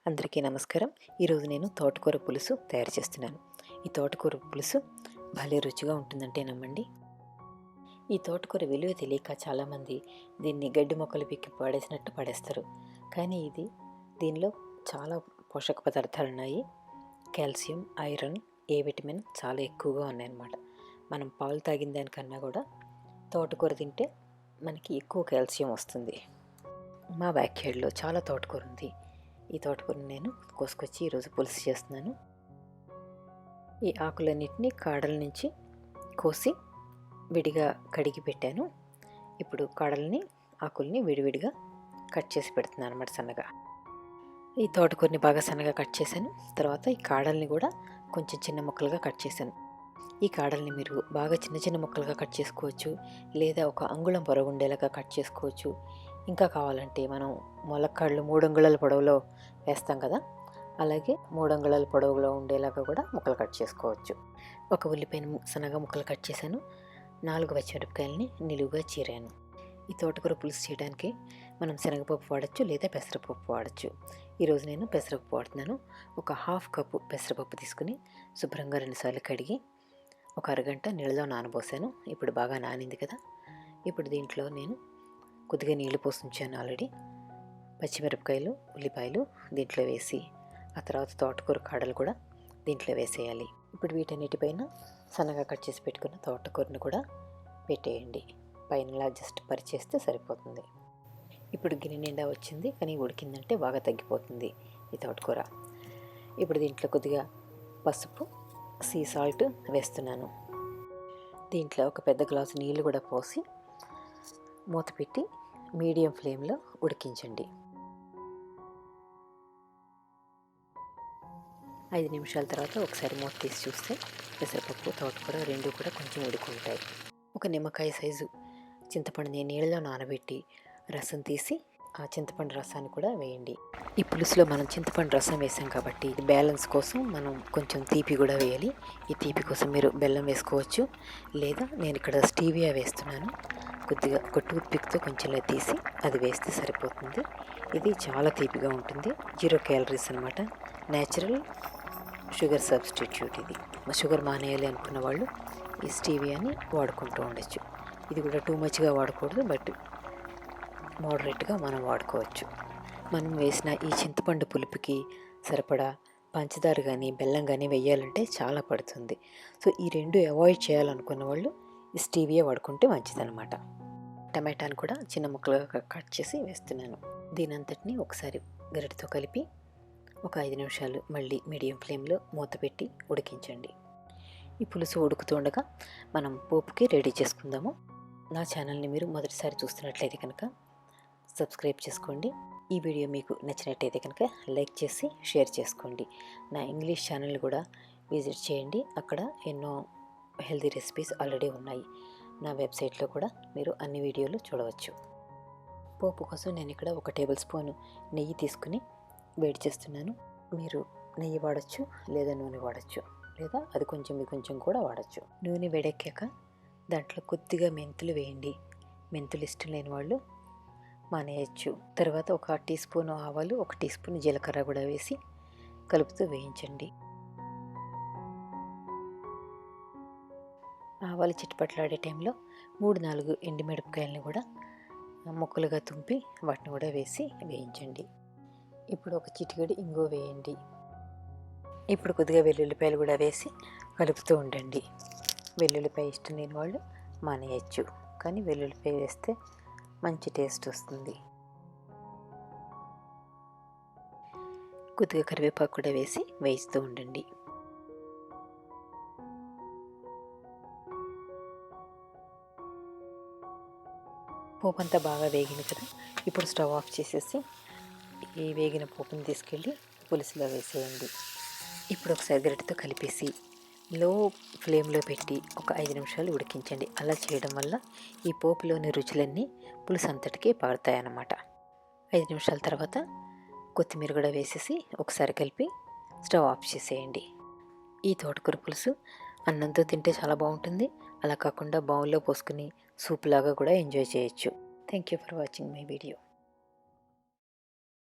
అందరికీ నమస్కారం. ఈరోజు నేను తోటకూర పులుసు తయారు చేస్తున్నాను. ఈ తోటకూర పులుసు భలే రుచిగా ఉంటుందంటే నమ్మండి. ఈ తోటకూర విలువ తెలియక చాలామంది దీన్ని గడ్డి మొక్కలు పిక్కి పడేసినట్టు పడేస్తారు. కానీ దీనిలో చాలా పోషక పదార్థాలు ఉన్నాయి. కాల్షియం, ఐరన్, ఏ విటమిన్ చాలా ఎక్కువగా ఉన్నాయన్నమాట. మనం పాలు తాగిన దానికన్నా కూడా తోటకూర తింటే మనకి ఎక్కువ కాల్షియం వస్తుంది. మా బ్యాక్యార్డ్లో చాలా తోటకూర ఉంది. ఈ తోటకూరని నేను కోసుకొచ్చి ఈరోజు పులుసు చేస్తున్నాను. ఈ ఆకులన్నింటినీ కాడల నుంచి కోసి విడిగా కడిగి పెట్టాను. ఇప్పుడు కాడల్ని ఆకుల్ని విడివిడిగా కట్ చేసి పెడుతున్నాను అన్నమాట సన్నగా. ఈ తోటకూరని బాగా సన్నగా కట్ చేశాను. తర్వాత ఈ కాడల్ని కూడా కొంచెం చిన్న ముక్కలుగా కట్ చేశాను. ఈ కాడల్ని మీరు బాగా చిన్న చిన్న ముక్కలుగా కట్ చేసుకోవచ్చు, లేదా ఒక అంగుళం పొడవు ఉండేలాగా కట్ చేసుకోవచ్చు. ఇంకా కావాలంటే మనం ములక్కాడలు 3 అంగుళాల పొడవులో వేస్తాం కదా, అలాగే 3 అంగుళాల పొడవులో ఉండేలాగా కూడా ముక్కలు కట్ చేసుకోవచ్చు. ఒక ఉల్లిపాయను సన్నగా ముక్కలు కట్ చేశాను. 4 పచ్చిమిరపకాయలని నిలువుగా చీరాను. ఈ తోటకూర పులుసు చేయడానికి మనం శనగపప్పు వాడచ్చు, లేదా పెసరపప్పు వాడచ్చు. ఈరోజు నేను పెసరపప్పు వాడుతున్నాను. ఒక 1/2 కప్పు పెసరపప్పు తీసుకుని శుభ్రంగా 2 సార్లు కడిగి ఒక అరగంట నీళ్ళలో నానబోసాను. ఇప్పుడు బాగా నానింది కదా. ఇప్పుడు దీంట్లో నేను కొద్దిగా నీళ్లు పోసి ఉంచాను ఆల్రెడీ. పచ్చిమిరపకాయలు, ఉల్లిపాయలు దీంట్లో వేసి, ఆ తర్వాత తోటకూర కాడలు కూడా దీంట్లో వేసేయాలి. ఇప్పుడు వీటన్నిటిపైన సన్నగా కట్ చేసి పెట్టుకున్న తోటకూరను కూడా పెట్టేయండి. పైన జస్ట్ పరిచేస్తే సరిపోతుంది. ఇప్పుడు గిన్నె నిండా వచ్చింది, కానీ ఉడికిందంటే బాగా తగ్గిపోతుంది ఈ తోటకూర. ఇప్పుడు దీంట్లో కొద్దిగా పసుపు, సీ సాల్ట్ వేస్తున్నాను. దీంట్లో ఒక పెద్ద గ్లాసు నీళ్ళు కూడా పోసి మూత పెట్టి మీడియం ఫ్లేమ్లో ఉడికించండి. 5 నిమిషాల తర్వాత ఒకసారి మూత తీసి చూస్తే పెసరపప్పు, తోటకూర రెండు కూడా కొంచెం ఉడుకుంటాయి. ఒక నిమ్మకాయ సైజు చింతపండుని నీళ్ళలో నానబెట్టి రసం తీసి ఆ చింతపండు రసాన్ని కూడా వేయండి. ఈ పులుసులో మనం చింతపండు రసం వేసాం కాబట్టి బ్యాలెన్స్ కోసం మనం కొంచెం తీపి కూడా వేయాలి. ఈ తీపి కోసం మీరు బెల్లం వేసుకోవచ్చు, లేదా నేను ఇక్కడ స్టీవియా వేస్తున్నాను. కొద్దిగా ఒక టూత్ పిక్తో కొంచెంలా తీసి అది వేస్తే సరిపోతుంది. ఇది చాలా తీపిగా ఉంటుంది. 0 క్యాలరీస్ అనమాట. న్యాచురల్ షుగర్ సబ్స్టిట్యూట్ ఇది. షుగర్ మానేయాలి అనుకున్న వాళ్ళు ఈ స్టీవియాని వాడుకుంటూ ఉండొచ్చు. ఇది కూడా టూ మచ్గా వాడకూడదు, బట్ మోడరేట్గా మనం వాడుకోవచ్చు. మనం వేసిన ఈ చింతపండు పులుపుకి సరిపడా పంచదార కానీ బెల్లం కానీ వేయాలంటే చాలా పడుతుంది. సో ఈ రెండు అవాయిడ్ చేయాలనుకున్న వాళ్ళు ఈ స్టీవియా వాడుకుంటే మంచిదన్నమాట. టమాటాను కూడా చిన్న ముక్కలుగా కట్ చేసి వేస్తున్నాను. దీనంతటిని ఒకసారి గరిటతో కలిపి ఒక 5 నిమిషాలు మళ్ళీ మీడియం ఫ్లేమ్లో మూత పెట్టి ఉడికించండి. ఈ పులుసు ఉడుకుతుండగా మనం పోపుకి రెడీ చేసుకుందాము. నా ఛానల్ని మీరు మొదటిసారి చూస్తున్నట్లయితే కనుక సబ్స్క్రైబ్ చేసుకోండి. ఈ వీడియో మీకు నచ్చినట్టయితే కనుక లైక్ చేసి షేర్ చేసుకోండి. నా ఇంగ్లీష్ ఛానల్ కూడా విజిట్ చేయండి. అక్కడ ఎన్నో హెల్తీ రెసిపీస్ ఆల్రెడీ ఉన్నాయి. నా వెబ్సైట్లో కూడా మీరు అన్ని వీడియోలు చూడవచ్చు. పోపు కోసం నేను ఇక్కడ 1 టేబుల్ స్పూన్ నెయ్యి తీసుకుని వేడి చేస్తున్నాను. మీరు నెయ్యి వాడచ్చు, లేదా నూనె వాడచ్చు, లేదా అది కొంచెం ఇది కొంచెం కూడా వాడచ్చు. నూనె వేడెక్కాక దాంట్లో కొద్దిగా మెంతులు వేయండి. మెంతులు ఇష్టం లేని వాళ్ళు మానేయచ్చు. తర్వాత 1 టీ స్పూన్ ఆవాలు, 1 టీ స్పూన్ జీలకర్ర కూడా వేసి కలుపుతూ వేయించండి. ఆవాలు చిట్పట్లాడే టైంలో 3-4 ఎండుమిరపకాయలని కూడా ముక్కలుగా తుంపి వాటిని కూడా వేసి వేయించండి. ఇప్పుడు 1 చిటికెడు ఇంగువ వేయండి. ఇప్పుడు కొద్దిగా వెల్లుల్లిపాయలు కూడా వేసి కలుపుతూ ఉండండి. వెల్లుల్లిపాయ ఇష్టం లేని వాళ్ళు మానేయచ్చు, కానీ వెల్లుల్లిపాయ వేస్తే మంచి టేస్ట్ వస్తుంది. కొద్దిగా కరివేపాకు కూడా వేసి వేయిస్తూ ఉండండి. పోపు అంతా బాగా వేగింది కదా. ఇప్పుడు స్టవ్ ఆఫ్ చేసేసి ఈ వేగిన పోపుని తీసుకెళ్ళి పులుసులో వేసేయండి. ఇప్పుడు ఒకసారి గరిటెతో కలిపేసి లో ఫ్లేమ్లో పెట్టి ఒక 5 నిమిషాలు ఉడికించండి. అలా చేయడం వల్ల ఈ పోపులోని రుచులన్నీ పులుసు అంతటికీ పారుతాయన్నమాట. 5 నిమిషాల తర్వాత కొత్తిమీర కూడా వేసేసి ఒకసారి కలిపి స్టవ్ ఆఫ్ చేసేయండి. ఈ తోటకూర పులుసు అన్నంతో తింటే చాలా బాగుంటుంది. అలా కాకుండా బౌల్లో పోసుకుని సూప్ లాగా కూడా ఎంజాయ్ చేయొచ్చు. Thank you for watching my video.